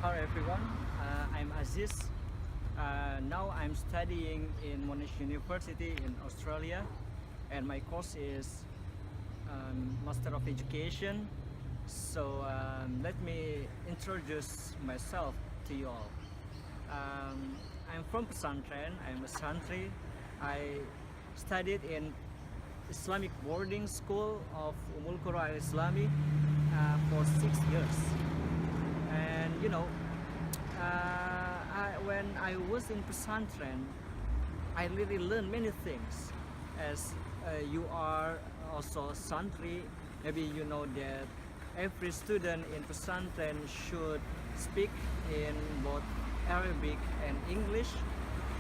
Hello everyone, I'm Aziz. Now I'm studying in Monash University in Australia, and my course is Master of Education. So let me introduce myself to you all. I'm from Pesantren. I'm a Santri. I studied in Islamic boarding school of Ummul Quro Al-Islami for 6 years. And when I was in Pesantren, I really learned many things. As you are also Santri, maybe you know that every student in Pesantren should speak in both Arabic and English,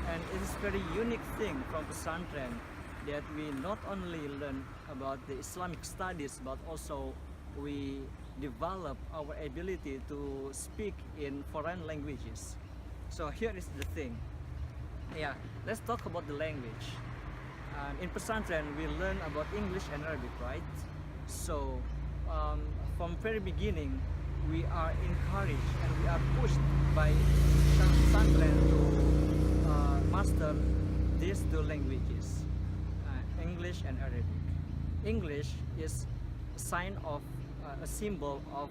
and it is very unique thing from Pesantren that we not only learn about the Islamic studies, but also we develop our ability to speak in foreign languages. So here is the thing. Let's talk about the language. In Pesantren, we learn about English and Arabic, right? So from very beginning, we are encouraged and we are pushed by Pesantren to master these two languages, English and Arabic. English is a sign of a symbol of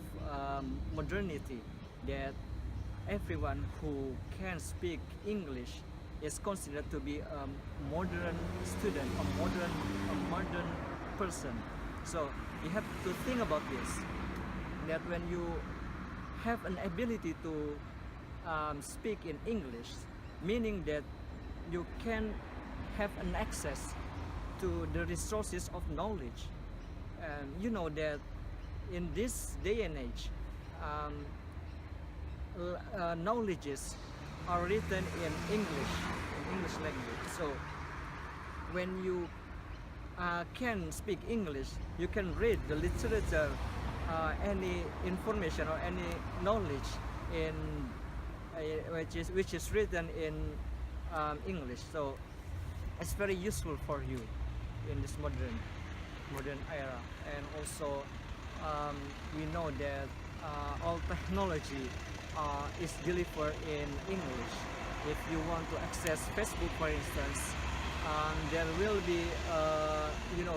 modernity, that everyone who can speak English is considered to be a modern student, a modern person. So you have to think about this, that when you have an ability to speak in English, meaning that you can have an access to the resources of knowledge. You know that in this day and age, knowledges are written in English language. So when you can speak English, you can read the literature, any information or any knowledge in which is written in English. So it's very useful for you in this modern era. And also we know that all technology is delivered in English. If you want to access Facebook, for instance, there will be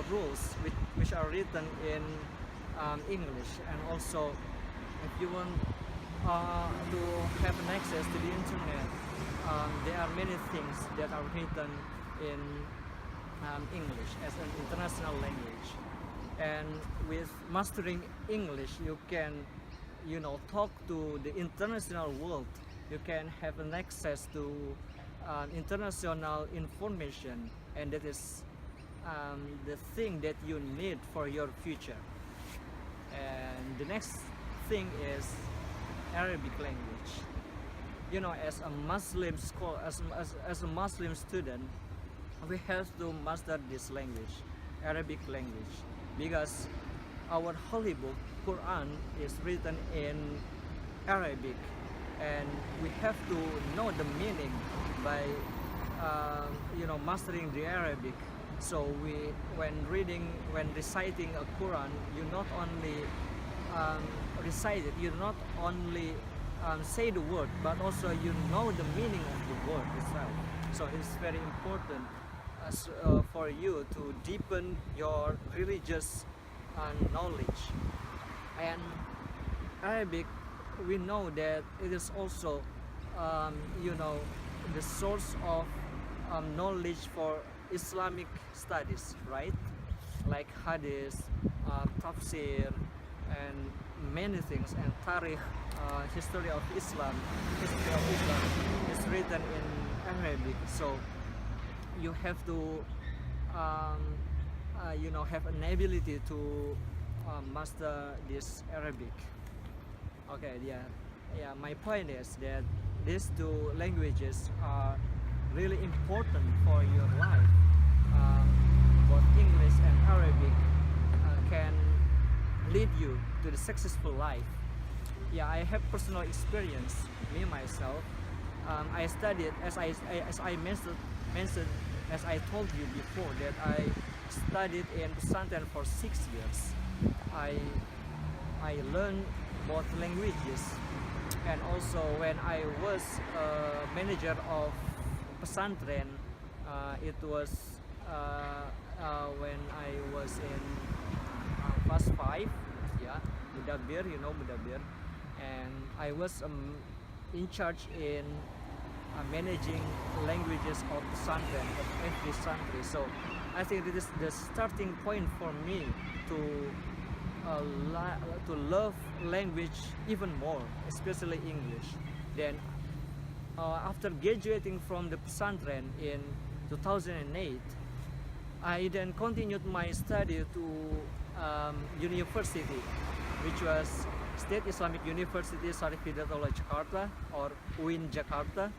rules which are written in English. And also, if you want to have an access to the internet, there are many things that are written in English as an international language. And with mastering English, you can talk to the international world. You can have an access to international information, and that is the thing that you need for your future. And the next thing is Arabic language. As a Muslim school, as a Muslim student, we have to master this language, Arabic language, because our holy book, Quran, is written in Arabic, and we have to know the meaning by mastering the Arabic. So when reciting a Quran, you not only recite it, you not only say the word, but also you know the meaning of the word itself. So it's very important for you to deepen your religious knowledge. And Arabic, we know that it is also the source of knowledge for Islamic studies, right? Like hadith, tafsir, and many things. And tarikh, history of Islam is written in Arabic. So you have to have an ability to master this Arabic. Okay, my point is that these two languages are really important for your life. Both English and Arabic can lead you to the successful life. I have personal experience, me myself. I studied, as I mentioned, as I told you before, that I studied in Pesantren for 6 years. I learned both languages, And also when I was manager of pesantren, it was when I was in class 5, yeah, Mudabir, you know Mudabir, and I was in charge in managing languages of pesantren, of every santri. So I think this is the starting point for me to to love language even more, especially English. Then after graduating from the pesantren in 2008, I then continued my study to university, which was State Islamic University Syarif Hidayatullah Jakarta, or UIN Jakarta,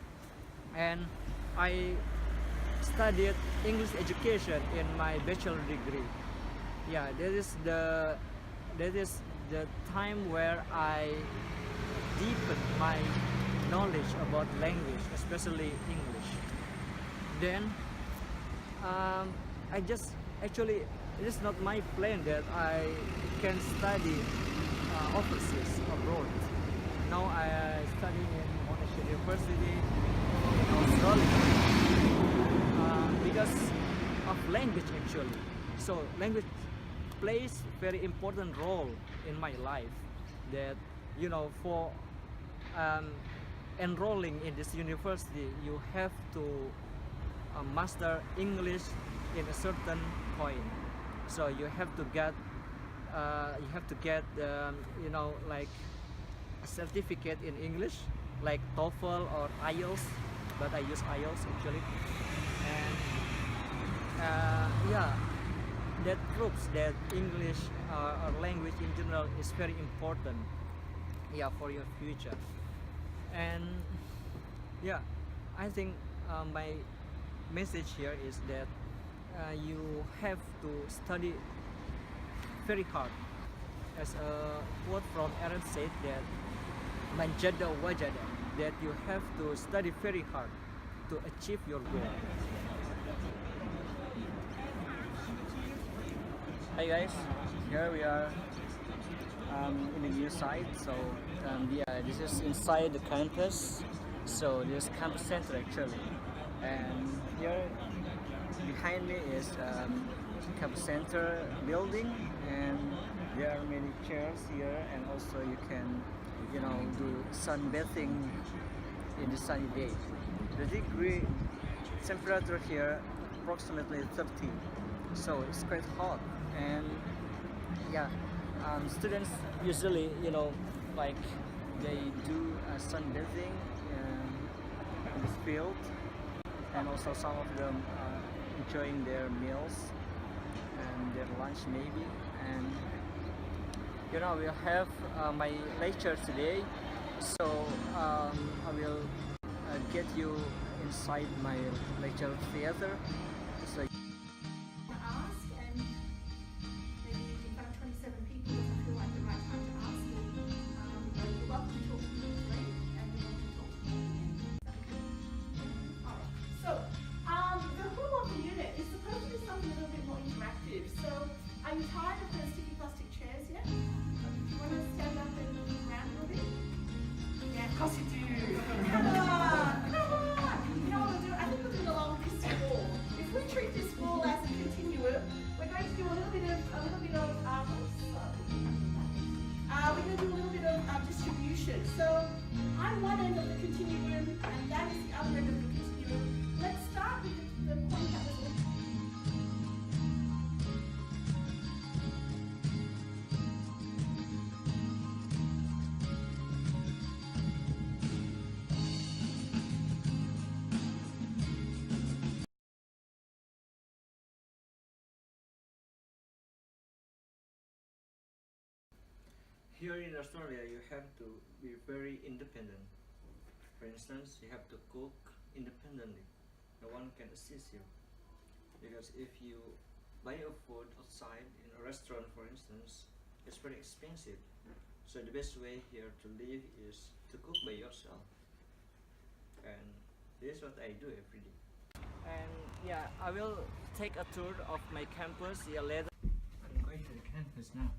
and I studied English education in my bachelor degree. Yeah, that is the time where I deepened my knowledge about language, especially English. Then I just actually, it is not my plan that I can study overseas, abroad. Now I study in Monash University in Australia because of language actually. So language plays very important role in my life. That, you know, for enrolling in this university, you have to master English in a certain point. So you have to get you know, like a certificate in English, like TOEFL or IELTS, but I use IELTS actually. And yeah, that proves that English or language in general is very important, yeah, for your future. And yeah, I think my message here is that you have to study very hard. As a quote from Aaron said, that manjada wajada, that you have to study very hard to achieve your goal. Hi guys, here we are in the new site. So yeah, this is inside the campus. So this is campus center actually, and here behind me is campus center building, and there are many chairs here, and also you can, you know, do sunbathing in the sunny day. The degree temperature here approximately 30, so it's quite hot. And yeah, students usually, you know, like they do sunbathing in this field, and also some of them enjoying their meals and their lunch maybe. And you know, we'll have my lecture today, so I will get you inside my lecture theater. So ask, and maybe in front of 27 people doesn't feel like the right time to ask. But you're welcome to talk to me today, and you're welcome to talk to me again. Alright, so the whole of the unit is supposed to be something a little bit more interactive. So are you tired of those sticky plastic chairs yet? Do you want to stand up and move around a little bit? Yeah, of course you do. Come on, come on. You know what we'll do? I think we'll do along this wall. If we treat this wall as a continuum, we're going to do a little bit of we're going to do a little bit of distribution. So I'm one end of the continuum, and that is the other end of the continuum. Let's start with the point that was. here in Australia, you have to be very independent. For instance, you have to cook independently. No one can assist you. Because if you buy a food outside in a restaurant, for instance, it's very expensive. So the best way here to live is to cook by yourself. And this is what I do every day. And yeah, I will take a tour of my campus here later. I'm going to the campus now.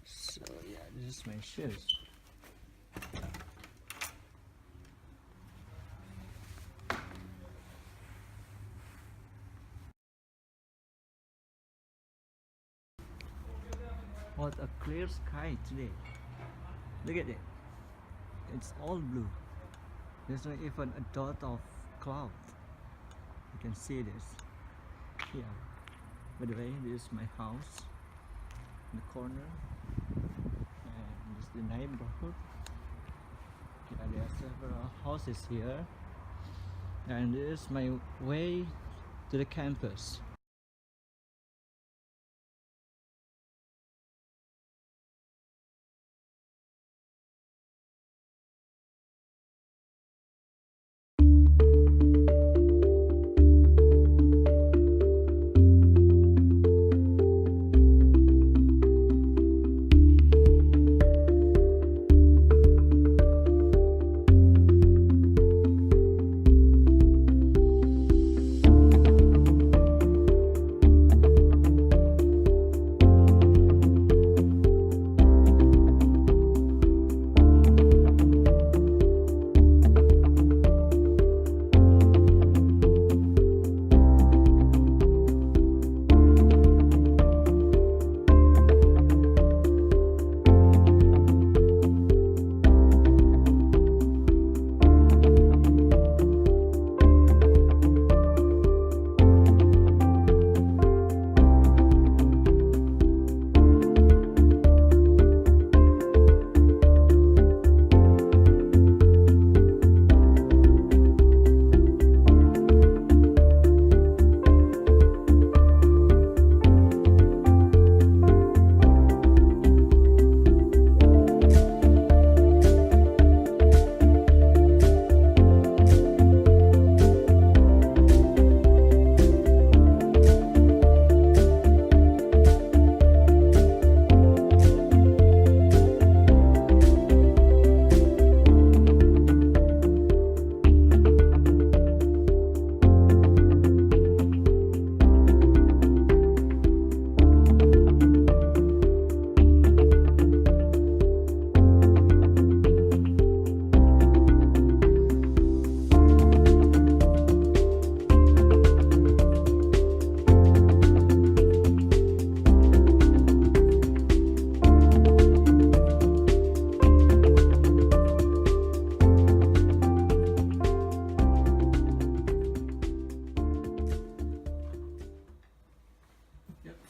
So is my shoes. What a clear sky today. Look at it. It's all blue. There's not even a dot of cloud. You can see this here. By the way, this is my house in the corner, and this is the neighborhood. Yeah, there are several houses here, and this is my way to the campus.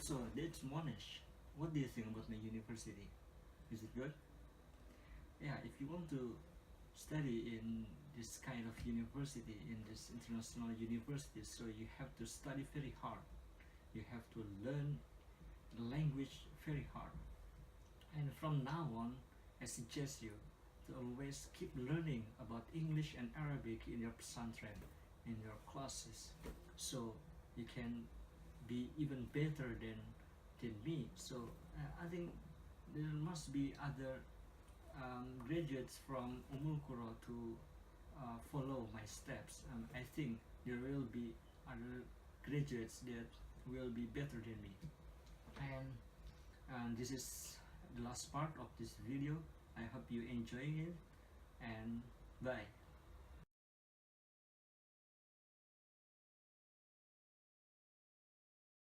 So that's Monash. What do you think about my university? Is it good? Yeah, if you want to study in this kind of university, in this international university, so you have to study very hard. You have to learn the language very hard. And from now on, I suggest you to always keep learning about English and Arabic in your pesantren, in your classes, so you can be even better than me. So I think there must be other graduates from Ummul Quro to follow my steps. I think there will be other graduates that will be better than me. And this is the last part of this video. I hope you enjoying it, and bye.